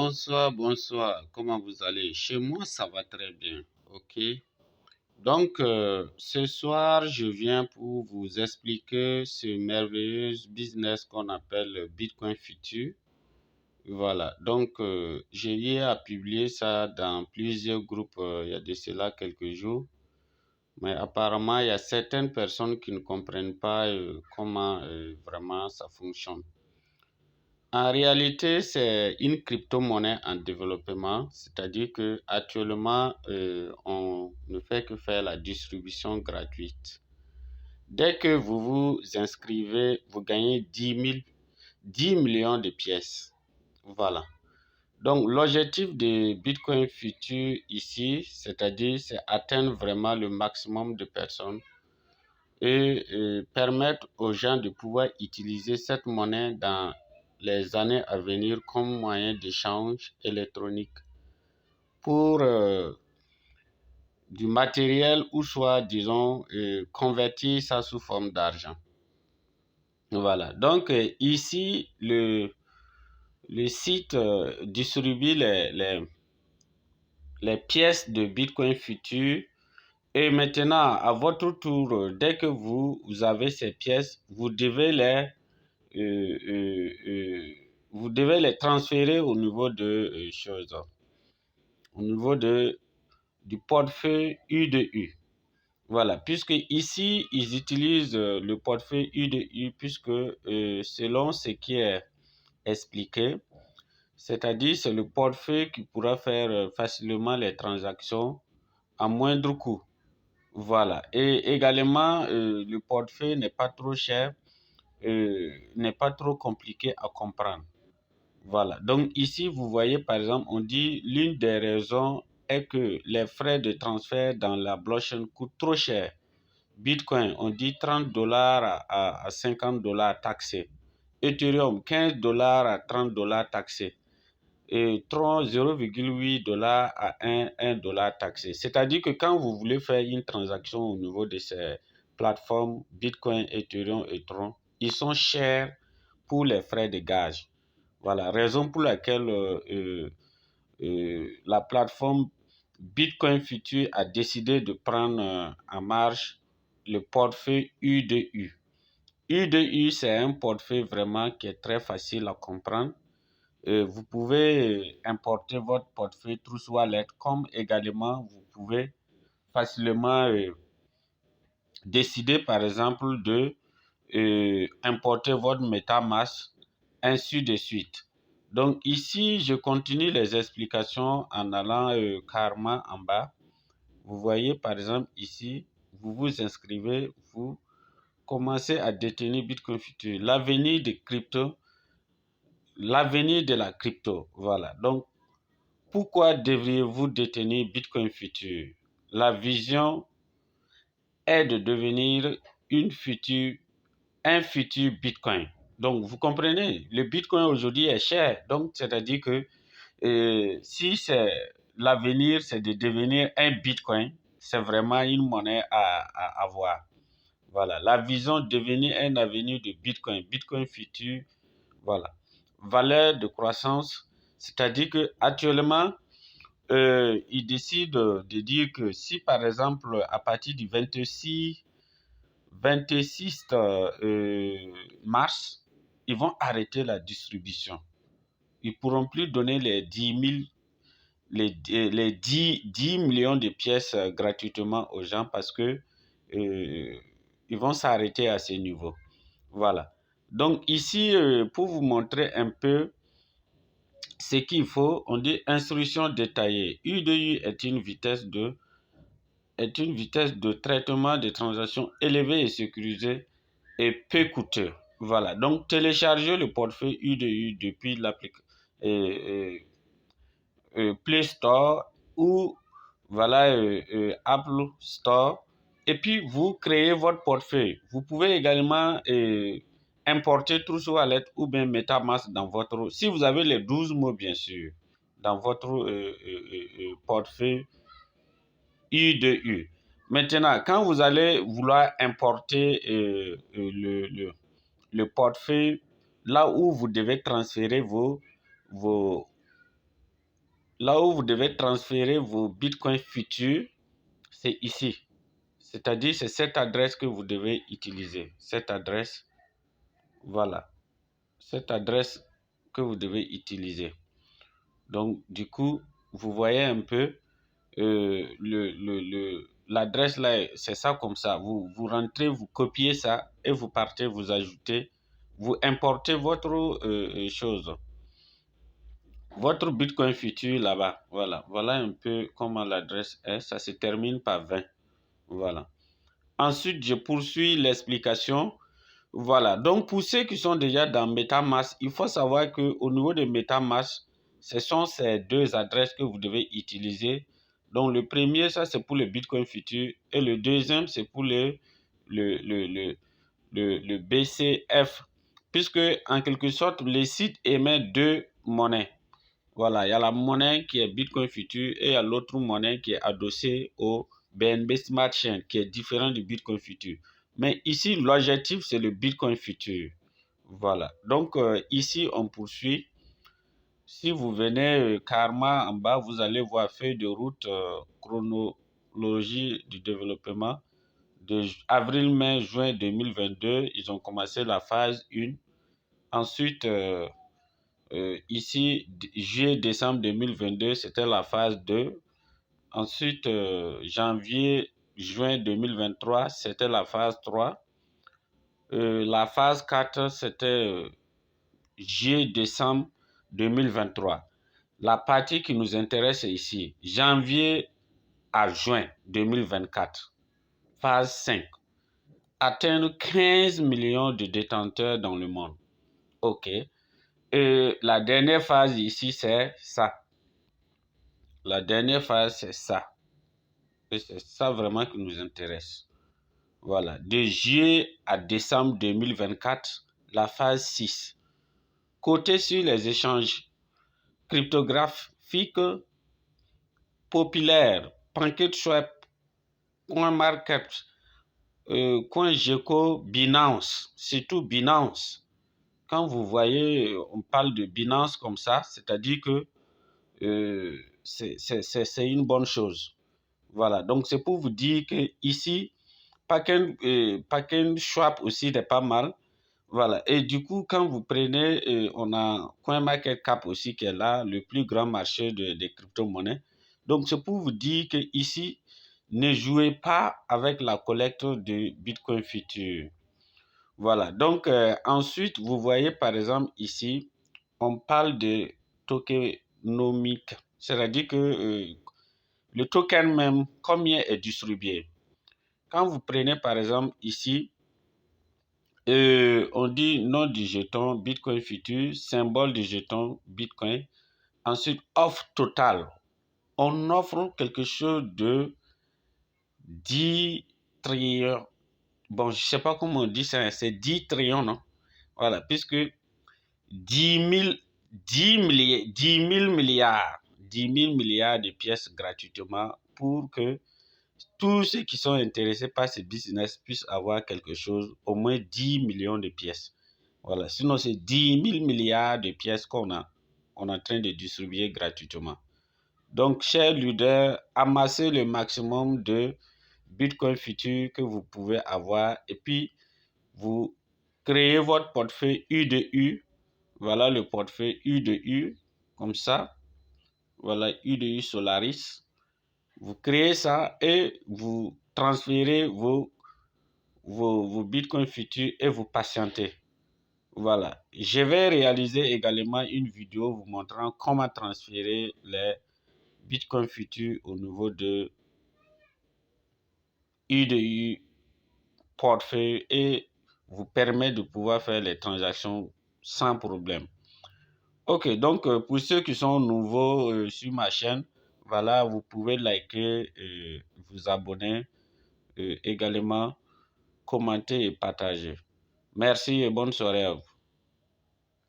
Bonsoir, bonsoir. Comment vous allez? Chez moi, ça va très bien. OK. Donc, ce soir, je viens pour vous expliquer ce merveilleux business qu'on appelle le Bitcoin Future. Voilà. Donc, j'ai eu à publier ça dans plusieurs groupes il y a de cela quelques jours. Mais apparemment, il y a certaines personnes qui ne comprennent pas comment vraiment ça fonctionne. En réalité, c'est une crypto-monnaie en développement, c'est-à-dire que actuellement, on ne fait que faire la distribution gratuite. Dès que vous vous inscrivez, vous gagnez 10 millions de pièces. Voilà. Donc, l'objectif de Bitcoin Future ici, c'est-à-dire, c'est atteindre vraiment le maximum de personnes et permettre aux gens de pouvoir utiliser cette monnaie dans les années à venir comme moyen d'échange électronique pour du matériel ou soit, disons, convertir ça sous forme d'argent. Voilà. Donc, ici, le site distribue les pièces de Bitcoin Future. Et maintenant, à votre tour, dès que vous avez ces pièces, euh, euh, euh, vous devez les transférer au niveau de au niveau du portefeuille U2U. Voilà, puisque ici, ils utilisent le portefeuille U2U, puisque selon ce qui est expliqué, c'est-à-dire c'est le portefeuille qui pourra faire facilement les transactions à moindre coût. Voilà. Et également, le portefeuille n'est pas trop cher, n'est pas trop compliqué à comprendre. Voilà. Donc ici, vous voyez, par exemple, on dit l'une des raisons est que les frais de transfert dans la blockchain coûtent trop cher. Bitcoin, on dit 30 dollars à 50 dollars taxés. Ethereum, 15 dollars à 30 dollars taxés. Et Tron, 0,8 dollars à 1 dollar taxé. C'est-à-dire que quand vous voulez faire une transaction au niveau de ces plateformes Bitcoin, Ethereum et Tron, ils sont chers pour les frais de gage. Voilà, raison pour laquelle la plateforme Bitcoin Future a décidé de prendre en marge le portefeuille U2U. U2U, c'est un portefeuille vraiment qui est très facile à comprendre. Vous pouvez importer votre portefeuille Trust Wallet, comme également vous pouvez facilement décider par exemple de importer votre MetaMask, ainsi de suite. Donc ici, je continue les explications en allant carrément en bas. Vous voyez par exemple ici, vous vous inscrivez, vous commencez à détenir Bitcoin Future. L'avenir de la crypto. Voilà. Donc, pourquoi devriez-vous détenir Bitcoin Future? La vision est de devenir un futur Bitcoin. Donc, vous comprenez, le Bitcoin aujourd'hui est cher. Donc, c'est-à-dire que si c'est l'avenir, c'est de devenir un Bitcoin, c'est vraiment une monnaie à avoir. Voilà, la vision de devenir un avenir de Bitcoin, Bitcoin Future, voilà. Valeur de croissance, c'est-à-dire que actuellement, ils décident de dire que si par exemple à partir du 26 mars, ils vont arrêter la distribution. Ils ne pourront plus donner les 10 millions de pièces gratuitement aux gens parce que ils vont s'arrêter à ce niveau. Voilà. Donc ici, pour vous montrer un peu ce qu'il faut, on dit instruction détaillée. U2U est une vitesse de traitement des transactions élevée et sécurisée et peu coûteux. Voilà. Donc, téléchargez le portefeuille U2U depuis l'application Play Store ou voilà, Apple Store. Et puis, vous créez votre portefeuille. Vous pouvez également importer Trust Wallet ou bien MetaMask dans votre... Si vous avez les 12 mots, bien sûr, dans votre portefeuille U2U. Maintenant, quand vous allez vouloir importer le portefeuille, là où vous devez transférer vos là où vous devez transférer vos bitcoins futurs, c'est ici. C'est-à-dire, c'est cette adresse que vous devez utiliser. Cette adresse, voilà. Cette adresse que vous devez utiliser. Donc, du coup, vous voyez un peu l'adresse là, c'est ça comme ça. Vous rentrez, vous copiez ça et vous partez, vous ajoutez, vous importez votre chose. Votre Bitcoin futur là-bas. Voilà. Voilà un peu comment l'adresse est. Ça se termine par 20. Voilà. Ensuite, je poursuis l'explication. Voilà. Donc, pour ceux qui sont déjà dans MetaMask, il faut savoir qu'au niveau de MetaMask, ce sont ces deux adresses que vous devez utiliser. Donc, le premier, ça, c'est pour le Bitcoin futur. Et le deuxième, c'est pour le, le, le, le BCF. Puisque, en quelque sorte, le site émet deux monnaies. Voilà, il y a la monnaie qui est Bitcoin futur et il y a l'autre monnaie qui est adossée au BNB Smart Chain, qui est différent du Bitcoin futur. Mais ici, l'objectif, c'est le Bitcoin futur. Voilà. Donc, ici, on poursuit. Si vous venez carrément en bas, vous allez voir feuille de route, chronologie du développement de avril, mai, juin 2022. Ils ont commencé la phase 1. Ensuite, ici, juillet, décembre 2022, c'était la phase 2. Ensuite, janvier, juin 2023, c'était la phase 3. La phase 4, c'était juillet, décembre 2023. La partie qui nous intéresse est ici, janvier à juin 2024. Phase 5. Atteindre 15 millions de détenteurs dans le monde. OK. Et la dernière phase ici, c'est ça. La dernière phase, c'est ça. Et c'est ça vraiment qui nous intéresse. Voilà. De juillet à décembre 2024, la phase 6. Côté sur les échanges cryptographiques populaires, PancakeSwap, CoinMarket, CoinGecko, Binance, surtout Binance. Quand vous voyez, on parle de Binance comme ça, c'est-à-dire que c'est une bonne chose. Voilà, donc c'est pour vous dire que ici, PancakeSwap aussi n'est pas mal. Voilà, et du coup, quand vous prenez, on a CoinMarketCap aussi qui est là, le plus grand marché des crypto-monnaies. Donc c'est pour vous dire que ici, ne jouez pas avec la collecte de Bitcoin futur. Voilà, donc ensuite, vous voyez par exemple ici, on parle de tokenomique, c'est-à-dire que le token même, combien est distribué. Quand vous prenez par exemple ici, on dit nom du jeton, Bitcoin futur, symbole du jeton, Bitcoin. Ensuite, offre totale. On offre quelque chose de 10 trillions. Bon, je ne sais pas comment on dit ça, c'est 10 trillions, non? Voilà, puisque 10 000 milliards de pièces gratuitement pour que tous ceux qui sont intéressés par ce business puissent avoir quelque chose, au moins 10 millions de pièces. Voilà, sinon c'est 10 000 milliards de pièces on est en train de distribuer gratuitement. Donc, chers leaders, amassez le maximum de Bitcoin futur que vous pouvez avoir et puis vous créez votre portefeuille U de U. Voilà le portefeuille U de U, comme ça. Voilà U de U Solaris. Vous créez ça et vous transférez vos bitcoins futurs et vous patientez. Voilà. Je vais réaliser également une vidéo vous montrant comment transférer les bitcoins futurs au niveau de UDU portefeuille et vous permet de pouvoir faire les transactions sans problème. Ok, donc pour ceux qui sont nouveaux sur ma chaîne, voilà, vous pouvez liker, vous abonner, également commenter et partager. Merci et bonne soirée à vous.